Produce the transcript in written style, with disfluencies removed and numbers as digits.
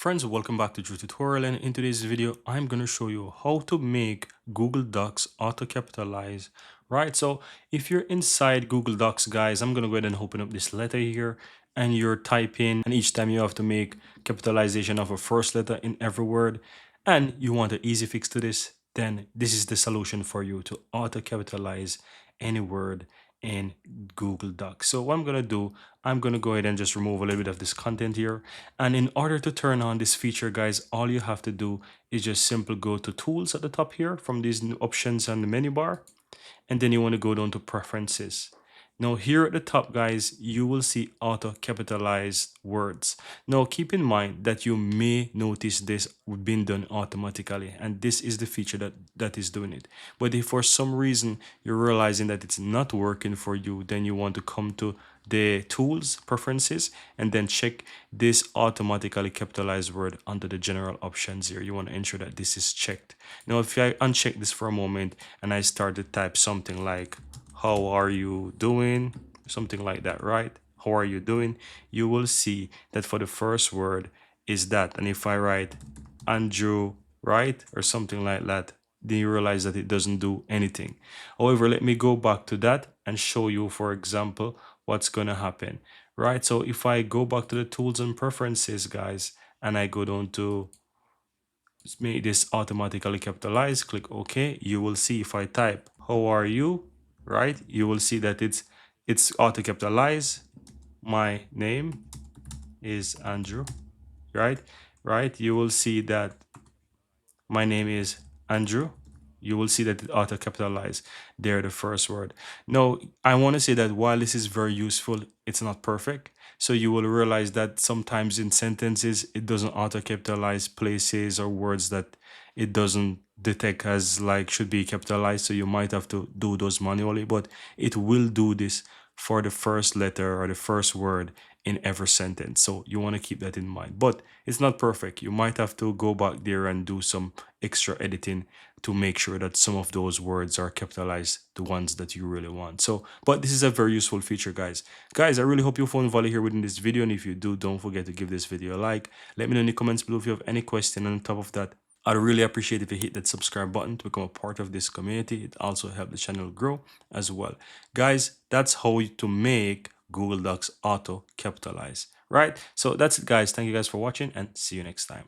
Friends, welcome back to Drew Tutorial, and in today's video I'm going to show you how to make Google Docs auto-capitalize. Right, so if you're inside Google Docs, guys, I'm going to go ahead and open up this letter here, and you're typing, and each time you have to make capitalization of a first letter in every word, and you want an easy fix to this, then this is the solution for you to auto-capitalize any word in Google Docs. So what I'm going to do, I'm going to go ahead and just remove a little bit of this content here. And in order to turn on this feature, guys, all you have to do is just simply go to tools at the top here from these new options on the menu bar. And then you want to go down to preferences. Now here at the top, guys, you will see auto capitalized words. Now keep in mind that you may notice this being done automatically, and this is the feature that is doing it. But if for some reason you're realizing that it's not working for you, then you want to come to the tools preferences and then check this automatically capitalized word under the general options here. You want to ensure that this is checked. Now if I uncheck this for a moment and I start to type something like how are you doing, something like that, right? How are you doing? You will see that for the first word is that, and if I write Andrew, right, or something like that, then you realize that it doesn't do anything. However, let me go back to that and show you, for example, what's going to happen, right? So if I go back to the tools and preferences, guys, and I go down to make this automatically capitalized, click OK, you will see if I type how are you, right, you will see that it's auto capitalized. My name is Andrew, right, you will see that my name is Andrew. You will see that it auto capitalized there, the first word. Now, I want to say that while this is very useful, it's not perfect. So you will realize that sometimes in sentences, it doesn't auto capitalize places or words that it doesn't detect as like should be capitalized. So you might have to do those manually, but it will do this for the first letter or the first word in every sentence. So you want to keep that in mind, but it's not perfect. You might have to go back there and do some extra editing to make sure that some of those words are capitalized, the ones that you really want. So, but this is a very useful feature, guys. Guys, I really hope you found value here within this video, and if you do, don't forget to give this video a like. Let me know in the comments below if you have any question. And on top of that, I'd really appreciate if you hit that subscribe button to become a part of this community. It also helps the channel grow as well. Guys, that's how to make Google Docs auto capitalize, right? So that's it, guys. Thank you guys for watching, and see you next time.